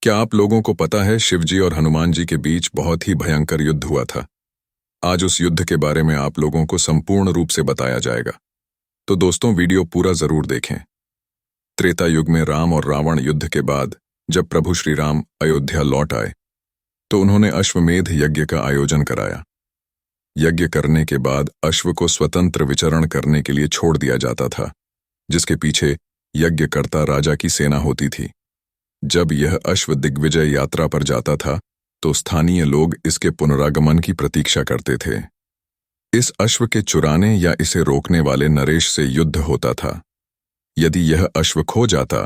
क्या आप लोगों को पता है शिवजी और हनुमान जी के बीच बहुत ही भयंकर युद्ध हुआ था। आज उस युद्ध के बारे में आप लोगों को संपूर्ण रूप से बताया जाएगा। तो दोस्तों वीडियो पूरा जरूर देखें। त्रेता युग में राम और रावण युद्ध के बाद जब प्रभु श्री राम अयोध्या लौट आए तो उन्होंने अश्वमेध यज्ञ का आयोजन कराया। यज्ञ करने के बाद अश्व को स्वतंत्र विचरण करने के लिए छोड़ दिया जाता था, जिसके पीछे यज्ञकर्ता राजा की सेना होती थी। जब यह अश्व दिग्विजय यात्रा पर जाता था तो स्थानीय लोग इसके पुनरागमन की प्रतीक्षा करते थे। इस अश्व के चुराने या इसे रोकने वाले नरेश से युद्ध होता था। यदि यह अश्व खो जाता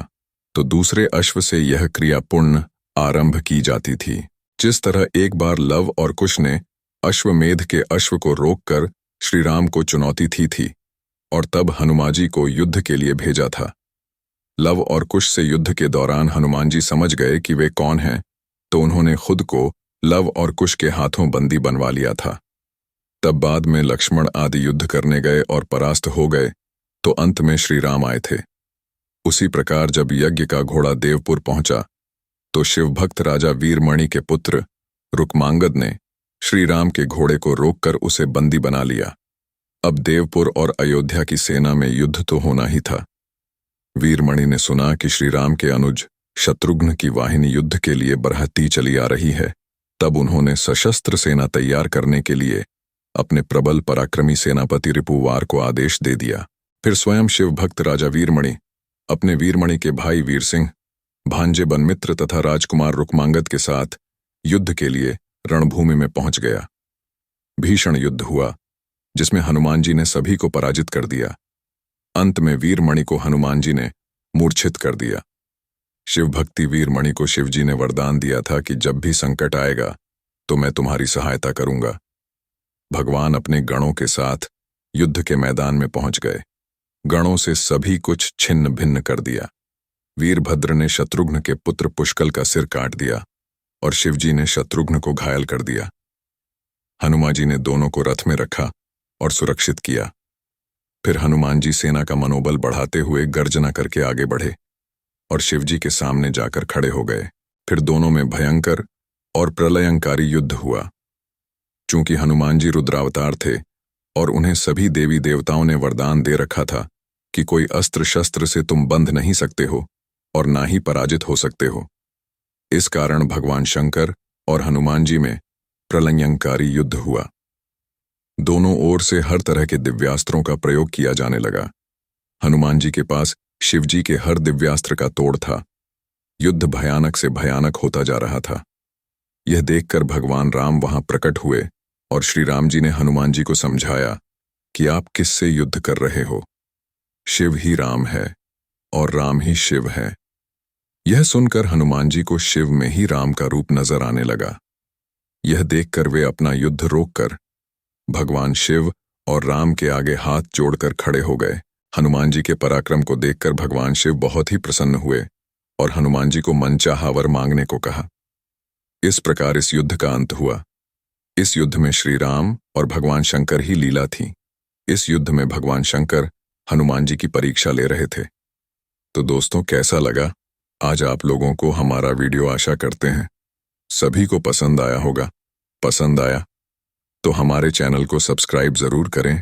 तो दूसरे अश्व से यह क्रिया पुण्य आरंभ की जाती थी। जिस तरह एक बार लव और कुश ने अश्वमेध के अश्व को रोककर श्री राम को चुनौती थी और तब हनुमाजी को युद्ध के लिए भेजा था। लव और कुश से युद्ध के दौरान हनुमान जी समझ गए कि वे कौन हैं, तो उन्होंने खुद को लव और कुश के हाथों बंदी बनवा लिया था। तब बाद में लक्ष्मण आदि युद्ध करने गए और परास्त हो गए तो अंत में श्री राम आए थे। उसी प्रकार जब यज्ञ का घोड़ा देवपुर पहुंचा तो शिवभक्त राजा वीरमणि के पुत्र रुक्मांगद ने श्री राम के घोड़े को रोककर उसे बंदी बना लिया। अब देवपुर और अयोध्या की सेना में युद्ध तो होना ही था। वीरमणि ने सुना कि श्री राम के अनुज शत्रुघ्न की वाहिनी युद्ध के लिए बरहत्ती चली आ रही है। तब उन्होंने सशस्त्र सेना तैयार करने के लिए अपने प्रबल पराक्रमी सेनापति रिपुवार को आदेश दे दिया। फिर स्वयं शिवभक्त राजा वीरमणि अपने वीरमणि के भाई वीर सिंह, भांजे बनमित्र तथा राजकुमार रुक्मांगद के साथ युद्ध के लिए रणभूमि में पहुंच गया। भीषण युद्ध हुआ जिसमें हनुमान जी ने सभी को पराजित कर दिया। अंत में वीरमणि को हनुमान जी ने मूर्छित कर दिया। शिवभक्ति वीरमणि को शिवजी ने वरदान दिया था कि जब भी संकट आएगा तो मैं तुम्हारी सहायता करूंगा। भगवान अपने गणों के साथ युद्ध के मैदान में पहुंच गए। गणों से सभी कुछ छिन्न भिन्न कर दिया। वीरभद्र ने शत्रुघ्न के पुत्र पुष्कल का सिर काट दिया और शिवजी ने शत्रुघ्न को घायल कर दिया। हनुमान जी ने दोनों को रथ में रखा और सुरक्षित किया। फिर हनुमान जी सेना का मनोबल बढ़ाते हुए गर्जना करके आगे बढ़े और शिवजी के सामने जाकर खड़े हो गए। फिर दोनों में भयंकर और प्रलयंकारी युद्ध हुआ। चूंकि हनुमान जी रुद्रावतार थे और उन्हें सभी देवी देवताओं ने वरदान दे रखा था कि कोई अस्त्र शस्त्र से तुम बंध नहीं सकते हो और ना ही पराजित हो सकते हो, इस कारण भगवान शंकर और हनुमान जी में प्रलयंकारी युद्ध हुआ। दोनों ओर से हर तरह के दिव्यास्त्रों का प्रयोग किया जाने लगा। हनुमान जी के पास शिवजी के हर दिव्यास्त्र का तोड़ था। युद्ध भयानक से भयानक होता जा रहा था। यह देखकर भगवान राम वहां प्रकट हुए और श्री राम जी ने हनुमान जी को समझाया कि आप किससे युद्ध कर रहे हो। शिव ही राम है और राम ही शिव है। यह सुनकर हनुमान जी को शिव में ही राम का रूप नजर आने लगा। यह देखकर वे अपना युद्ध रोककर भगवान शिव और राम के आगे हाथ जोड़कर खड़े हो गए। हनुमान जी के पराक्रम को देखकर भगवान शिव बहुत ही प्रसन्न हुए और हनुमान जी को मनचाहा वर मांगने को कहा। इस प्रकार इस युद्ध का अंत हुआ। इस युद्ध में श्री राम और भगवान शंकर ही लीला थी। इस युद्ध में भगवान शंकर हनुमान जी की परीक्षा ले रहे थे। तो दोस्तों कैसा लगा आज आप लोगों को हमारा वीडियो? आशा करते हैं सभी को पसंद आया होगा। पसंद आया तो हमारे चैनल को सब्सक्राइब जरूर करें